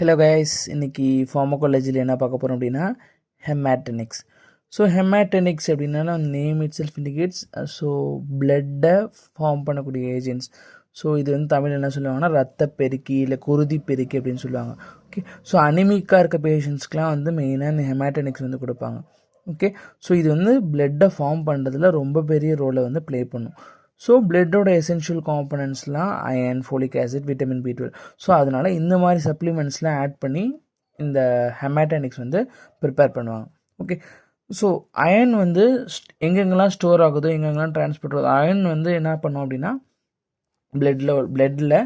Hello guys, இன்றைக்கி ஃபார்மகாலஜியில் என்ன பார்க்க போகிறோம் அப்படின்னா ஹெமாட்டனிக்ஸ். ஸோ ஹெமாட்டனிக்ஸ் அப்படின்னா நேம் இட் செல்ஃப் இண்டிகேட்ஸ் பிளட்டை ஃபார்ம் பண்ணக்கூடிய ஏஜென்ட்ஸ். ஸோ இது தமிழ் என்ன சொல்லுவாங்கன்னா ரத்த பெருக்கி இல்லை குருதி பெருக்கி அப்படின்னு சொல்லுவாங்க. ஓகே, ஸோ அனிமிக்காக இருக்க பேஷண்ட்ஸ்க்குலாம் மெயினாக இந்த ஹெமாட்டனிக்ஸ் கொடுப்பாங்க. ஓகே, ஸோ இது பிளட்டை ஃபார்ம் பண்ணுறதுல ரொம்ப பெரிய ரோலை ப்ளே பண்ணும். ஸோ பிளட்டோட எசென்ஷியல் காம்பனன்ட்ஸ்லாம் iron, folic acid, vitamin B12. So அதனால் இந்த மாதிரி சப்ளிமெண்ட்ஸ்லாம் ஆட் பண்ணி இந்த ஹெமாட்டனிக்ஸ் ப்ரிப்பேர் பண்ணுவாங்க. ஓகே, ஸோ அயன் எங்கெங்கெல்லாம் ஸ்டோர் ஆகுதோ, எங்கெங்கெல்லாம் டிரான்ஸ்போர்ட் ஆகுதோ, அயன் என்ன பண்ணோம் அப்படின்னா பிளட்டில்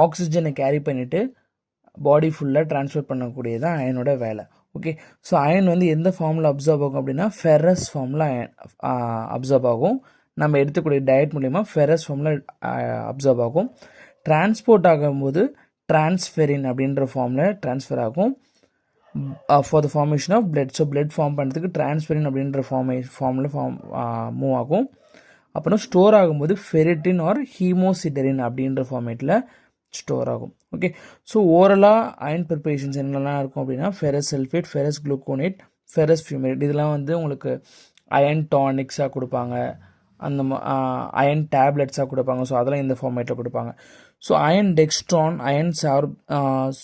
ஆக்சிஜனை கேரி பண்ணிவிட்டு பாடி ஃபுல்லாக ட்ரான்ஸ்ஃபர் பண்ணக்கூடியதான் அயனோட வேலை. ஓகே, ஸோ அயன் எந்த ஃபார்மில் அப்சர்வ் ஆகும் அப்படின்னா ஃபெரஸ் ஃபார்மில் அயன் அப்சர்வ் ஆகும். நம்ம எடுத்துக்கூடிய டயட் மூலிமா ஃபெரஸ் ஃபார்மில் அப்சர்வ் ஆகும். டிரான்ஸ்போர்ட் ஆகும்போது டிரான்ஸ்ஃபெரின் அப்படின்ற ஃபார்மில் ட்ரான்ஸ்ஃபர் ஆகும் for the formation of blood. So blood form பண்ணுறதுக்கு டிரான்ஸ்ஃபெரின் அப்படின்ற ஃபார்மில் மூவ் ஆகும். அப்புறம் ஸ்டோர் ஆகும்போது ஃபெரிட்டின் ஆர் ஹீமோசிடரின் அப்படின்ற ஃபார்மேட்டில் ஸ்டோர் ஆகும். ஓகே, ஸோ ஓரலாக அயன் ப்ரிப்பரேஷன்ஸ் என்னெல்லாம் இருக்கும் அப்படின்னா ferrous sulphate, ferrous gluconate, ferrous fumarate. இதெல்லாம் உங்களுக்கு அயன் டானிக்ஸாக கொடுப்பாங்க, அந்த அயன் டேப்லெட்ஸாக கொடுப்பாங்க. ஸோ அதெல்லாம் இந்த ஃபார்மேட்டில் கொடுப்பாங்க. So iron dextran, iron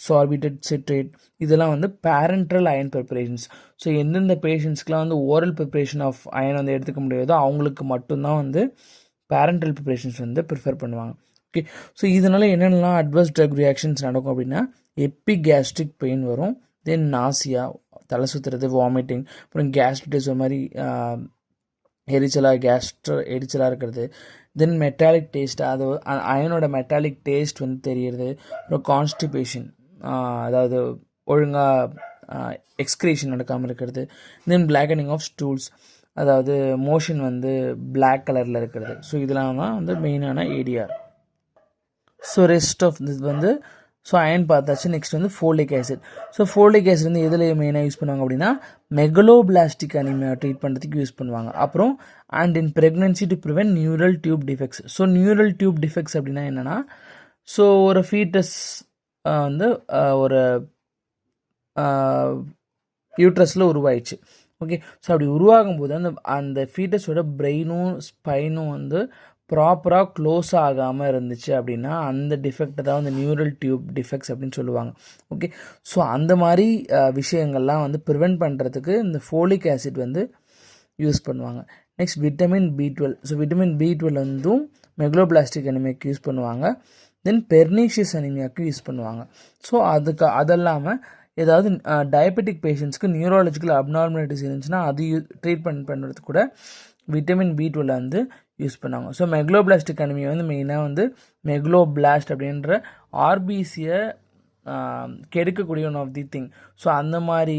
sorbitol citrate, இதெல்லாம் பேரண்ட்ரல் அயன் ப்ரிப்பரேஷன்ஸ். ஸோ எந்தெந்த பேஷண்ட்ஸ்க்குலாம் ஓரல் ப்ரிப்பரேஷன் ஆஃப் அயன் எடுத்துக்க முடியாதோ அவங்களுக்கு மட்டும்தான் பேரண்ட்ரல் ப்ரிப்பரேஷன்ஸ் ப்ரிஃபர் பண்ணுவாங்க. ஓகே, ஸோ இதனால் என்னென்னலாம் அட்வர்ஸ் ட்ரக் ரியாக்ஷன்ஸ் நடக்கும் அப்படின்னா எபிகேஸ்ட்ரிக் பெயின் வரும், தென் நாசியா, தலை சுற்றுறது, வாமிட்டிங், அப்புறம் கேஸ்ட்ரிட்டிஸ், ஒரு மாதிரி எரிச்சலாக இருக்கிறது, தென் மெட்டாலிக் டேஸ்ட், அது அயனோட மெட்டாலிக் டேஸ்ட் தெரியுறது, அப்புறம் கான்ஸ்டிபேஷன், அதாவது ஒழுங்காக எக்ஸ்கிரீஷன் நடக்காமல் இருக்கிறது, தென் பிளாக்கனிங் ஆஃப் ஸ்டூல்ஸ், அதாவது மோஷன் பிளாக் கலரில் இருக்கிறது. ஸோ இதெல்லாம் தான் மெயினான ஏடிஆர். ஸோ ரெஸ்ட் ஆஃப் இது ஸோ அயன் பார்த்தாச்சு. Next folic acid. So folic acid எதில் மெயினாக யூஸ் பண்ணுவாங்க அப்படின்னா மெகலோபிளாஸ்டிக் அனிமியா ட்ரீட் பண்ணுறதுக்கு யூஸ் பண்ணுவாங்க. அப்புறம் and in pregnancy to prevent neural tube defects. So neural tube defects அப்படின்னா என்னென்னா, ஸோ ஒரு ஃபீட்டஸ் ஒரு யூட்ரஸில் உருவாயிடுச்சு. ஓகே, ஸோ அப்படி உருவாகும் போது அந்த ஃபீட்டஸோட பிரெயினும் ஸ்பைனும் ப்ராப்பராக க்ளோஸ் ஆகாமல் இருந்துச்சு அப்படின்னா அந்த டிஃபெக்டை தான் நியூரல் டியூப் டிஃபெக்ட்ஸ் அப்படின்னு சொல்லுவாங்க. ஓகே, ஸோ அந்த மாதிரி விஷயங்கள்லாம் ப்ரிவெண்ட் பண்ணுறதுக்கு இந்த ஃபோலிக் ஆசிட் யூஸ் பண்ணுவாங்க. Next vitamin B12. So vitamin B12 megaloblastic அனிமியாக்கு யூஸ் பண்ணுவாங்க, தென் பெர்னீஷியஸ் அனிமியாவுக்கு யூஸ் பண்ணுவாங்க. ஸோ அதல்லாமல் ஏதாவது டயபெட்டிக் பேஷண்ட்ஸ்க்கு நியூரலாஜிக்கல் அப்நார்மலிட்டிஸ் இருந்துச்சுன்னா அது ட்ரீட்மெண்ட் பண்ணுறதுக்கு கூட விட்டமின் B12 யூஸ் பண்ணாங்க. ஸோ மெகலோபிளாஸ்டிக் அனிமியா மெயினாக மெகலோபிளாஸ்ட் அப்படின்ற ஆர்பிசியை கெடுக்கக்கூடிய one of the thing. So அந்த மாதிரி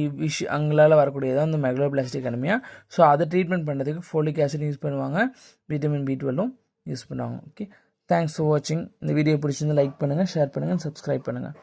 அங்களால் வரக்கூடியதான் மெகலோபிளாஸ்டிக் அனிமியா. ஸோ அதை ட்ரீட்மெண்ட் பண்ணுறதுக்கு ஃபோலிக் ஆசிட் யூஸ் பண்ணுவாங்க, விட்டமின் B12 யூஸ் பண்ணுவாங்க. ஓகே, தேங்க்ஸ் ஃபார் வாட்சிங். இந்த வீடியோ பிடிச்சிருந்து லைக் பண்ணுங்கள், ஷேர் பண்ணுங்கள், சப்ஸ்கிரைப் பண்ணுங்கள்.